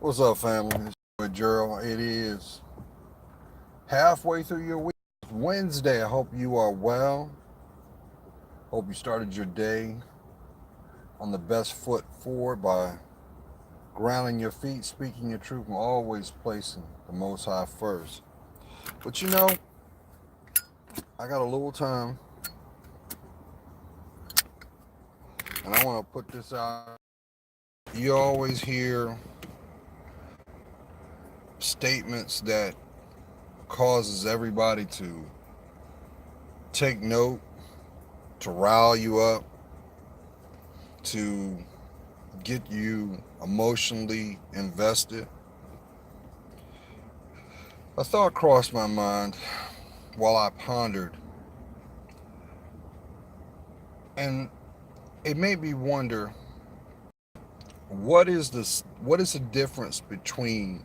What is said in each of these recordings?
What's up, family? It's your boy Gerald. It is halfway through your week. It's Wednesday. I hope you are well. Hope you started your day on the best foot forward by grounding your feet, speaking your truth, and always placing the Most High first. But I got a little time, and I want to put this out. You always hear statements that causes everybody to take note, to rile you up, to get you emotionally invested. A thought crossed my mind while I pondered, and it made me wonder what is the difference between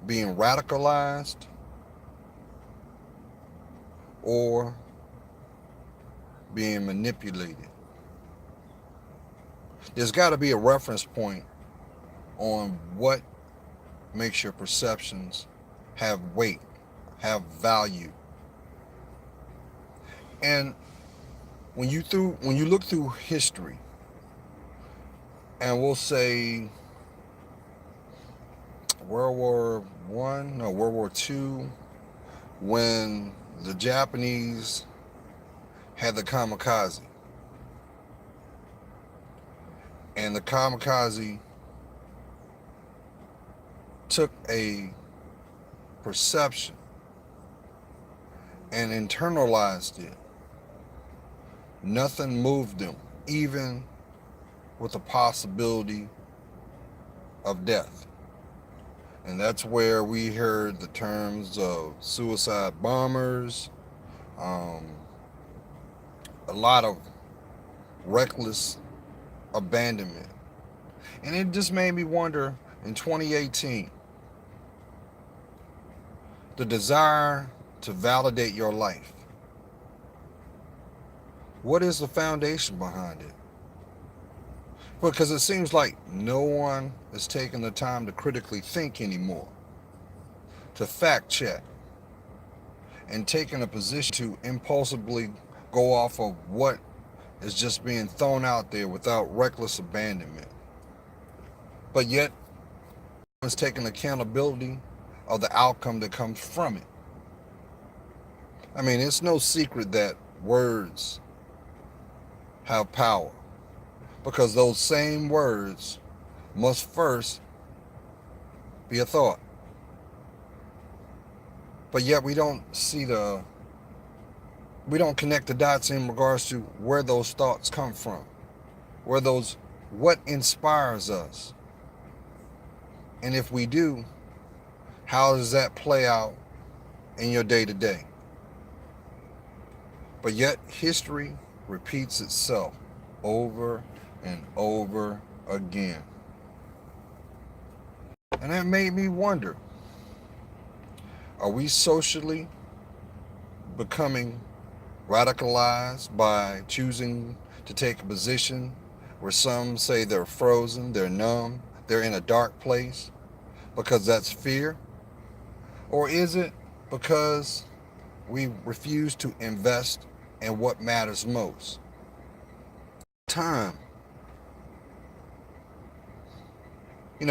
being radicalized or being manipulated. There's got to be a reference point on what makes your perceptions have weight, have value. And when you look through history, and we'll say World War II, when the Japanese had the kamikaze, and the kamikaze took a perception and internalized it. Nothing moved them, even with the possibility of death. And that's where we heard the terms of suicide bombers, a lot of reckless abandonment. And it just made me wonder, in 2018, the desire to validate your life. What is the foundation behind it? Because it seems like no one is taking the time to critically think anymore, to fact check, and taking a position to impulsively go off of what is just being thrown out there without reckless abandonment. But yet, no one's taking accountability of the outcome that comes from it. I mean, it's no secret that words have power, because those same words must first be a thought. But yet we don't connect the dots in regards to where those thoughts come from, what inspires us. And if we do, how does that play out in your day to day? But yet history repeats itself over and over again. And that made me wonder, are we socially becoming radicalized by choosing to take a position where some say they're frozen, they're numb, they're in a dark place because that's fear? Or is it because we refuse to invest in what matters most? Time.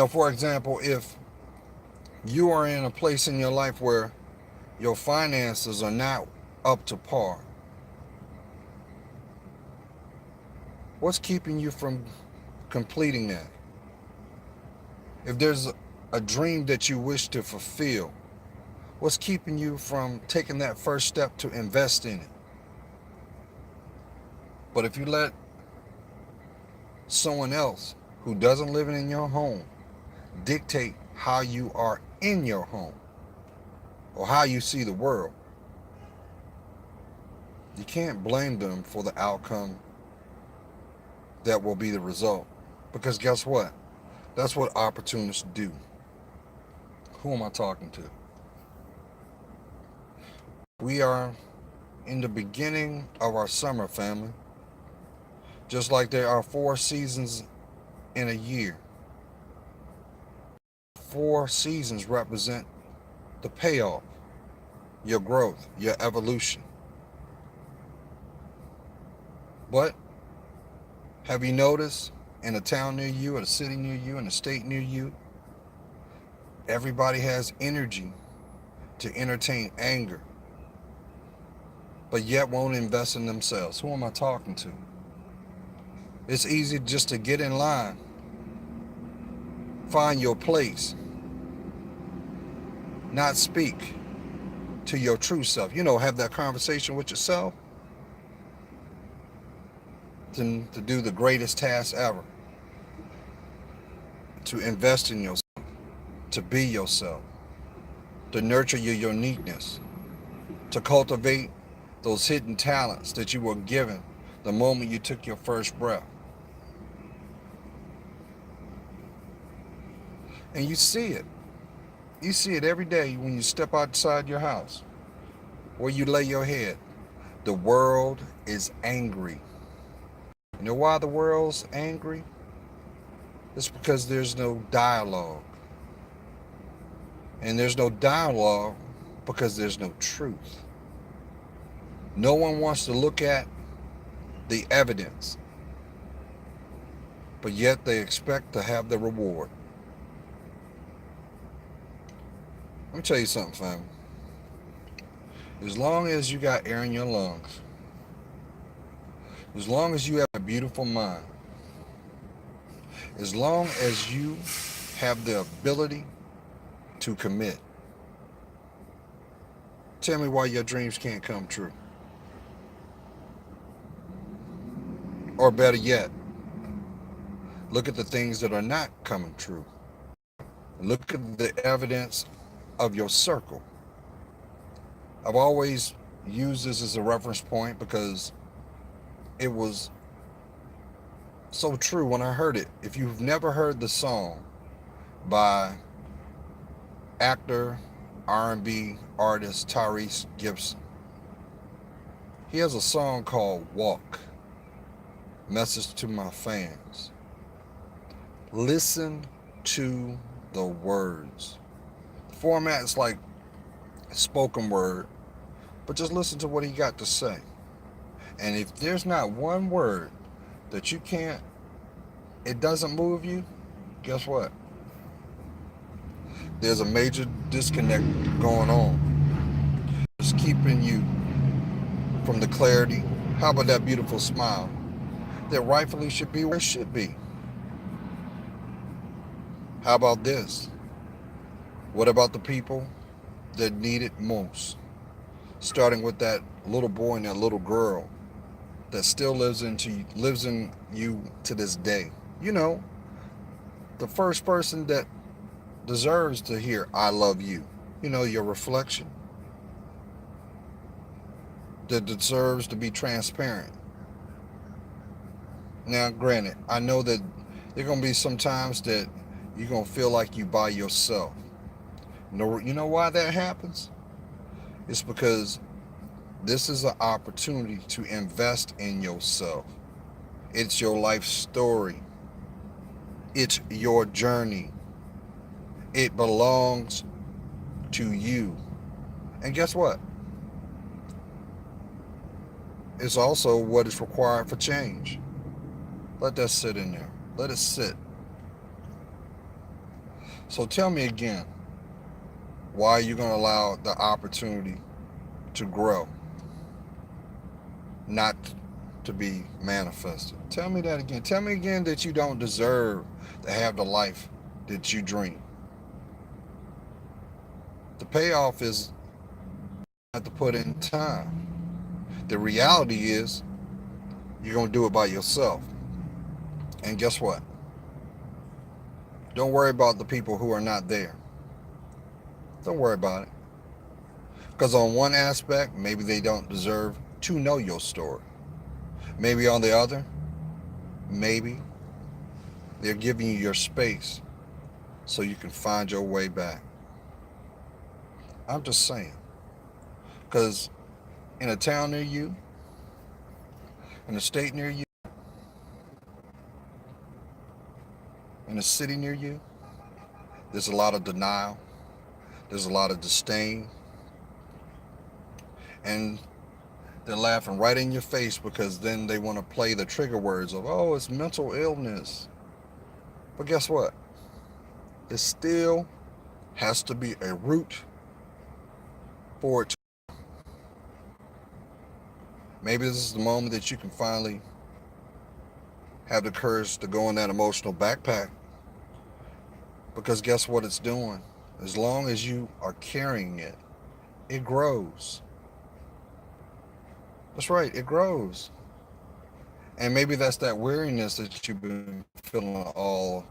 For example, if you are in a place in your life where your finances are not up to par, what's keeping you from completing that? If there's a dream that you wish to fulfill, what's keeping you from taking that first step to invest in it? But if you let someone else who doesn't live in your home dictate how you are in your home or how you see the world, you can't blame them for the outcome that will be the result. Because guess what? That's what opportunists do. Who am I talking to? We are in the beginning of our summer, family. Just like there are 4 seasons in a year. 4 seasons represent the payoff, your growth, your evolution. But have you noticed in a town near you, in a city near you, in a state near you, everybody has energy to entertain anger, but yet won't invest in themselves? Who am I talking to? It's easy just to get in line, find your place, not speak to your true self. Have that conversation with yourself to do the greatest task ever, to invest in yourself, to be yourself, to nurture your uniqueness, to cultivate those hidden talents that you were given the moment you took your first breath. And you see it. You see it every day when you step outside your house, where you lay your head. The world is angry. You know why the world's angry? It's because there's no dialogue. And there's no dialogue because there's no truth. No one wants to look at the evidence, but yet they expect to have the reward. Let me tell you something, family. As long as you got air in your lungs, as long as you have a beautiful mind, as long as you have the ability to commit, tell me why your dreams can't come true. Or better yet, look at the things that are not coming true. Look at the evidence of your circle. I've always used this as a reference point because it was so true when I heard it. If you've never heard the song by actor, R&B artist Tyrese Gibson, he has a song called Walk, Message to My Fans. Listen to the words. The format is like spoken word, but just listen to what he got to say. And if there's not one word that it doesn't move you, guess what? There's a major disconnect going on. It's keeping you from the clarity. How about that beautiful smile that rightfully should be where it should be? How about this? What about the people that need it most? Starting with that little boy and that little girl that still lives in you to this day. The first person that deserves to hear I love you. Your reflection. That deserves to be transparent. Now, granted, I know that there are going to be some times that you're going to feel like you by yourself. You know why that happens? It's because this is an opportunity to invest in yourself. It's your life story. It's your journey. It belongs to you. And guess what? It's also what is required for change. Let that sit in there. Let it sit. So tell me again, why are you going to allow the opportunity to grow, not to be manifested? Tell me that again. Tell me again that you don't deserve to have the life that you dream. The payoff is not to put in time. The reality is you're going to do it by yourself. And guess what? Don't worry about the people who are not there. Don't worry about it. Because on one aspect, maybe they don't deserve to know your story. Maybe on the other, maybe they're giving you your space so you can find your way back. I'm just saying. Because in a town near you, in a state near you, in a city near you, There's a lot of denial. There's a lot of disdain. And they're laughing right in your face because then they want to play the trigger words of, oh, it's mental illness. But guess what? It still has to be a root for it. Maybe this is the moment that you can finally have the courage to go in that emotional backpack. Because guess what it's doing? As long as you are carrying it, it grows. That's right, it grows. And maybe that's that weariness that you've been feeling all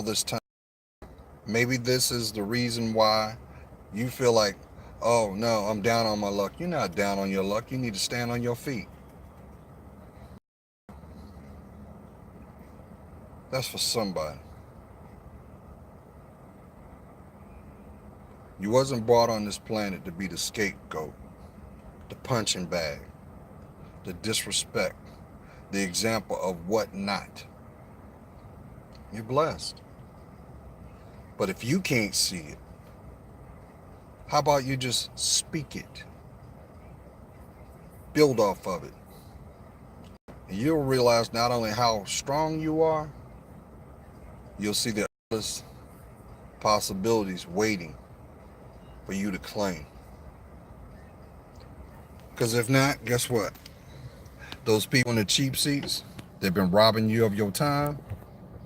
this time. Maybe this is the reason why you feel like, oh no, I'm down on my luck. You're not down on your luck. You need to stand on your feet. That's for somebody. You wasn't brought on this planet to be the scapegoat, the punching bag, the disrespect, the example of what not. You're blessed. But if you can't see it, how about you just speak it? Build off of it. And you'll realize not only how strong you are, you'll see the endless possibilities waiting for you to claim. Because if not, guess what? Those people in the cheap seats, they've been robbing you of your time.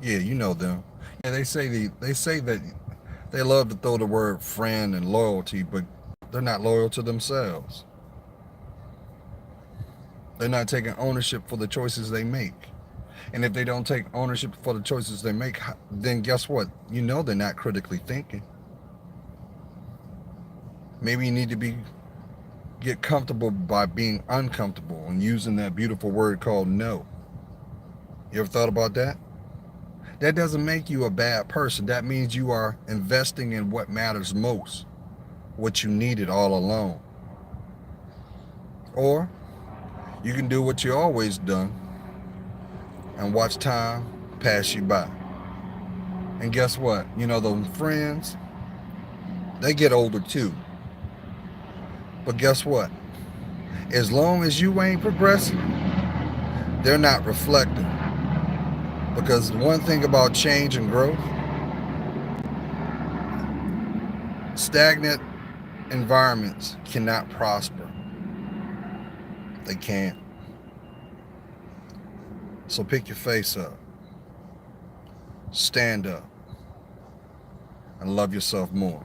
Yeah, you know them. Yeah, they say that they love to throw the word friend and loyalty, but they're not loyal to themselves. They're not taking ownership for the choices they make. And if they don't take ownership for the choices they make, then guess what? You know they're not critically thinking. Maybe you need to get comfortable by being uncomfortable and using that beautiful word called no. You ever thought about that? That doesn't make you a bad person. That means you are investing in what matters most, what you needed all along. Or you can do what you always done and watch time pass you by. And guess what? You know, those friends, they get older too. But guess what? As long as you ain't progressing, they're not reflecting. Because the one thing about change and growth, stagnant environments cannot prosper. They can't. So pick your face up, stand up, and love yourself more.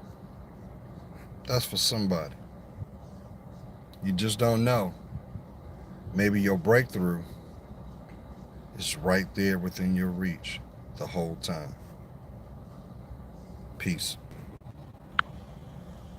That's for somebody. You just don't know. Maybe your breakthrough is right there within your reach the whole time. Peace.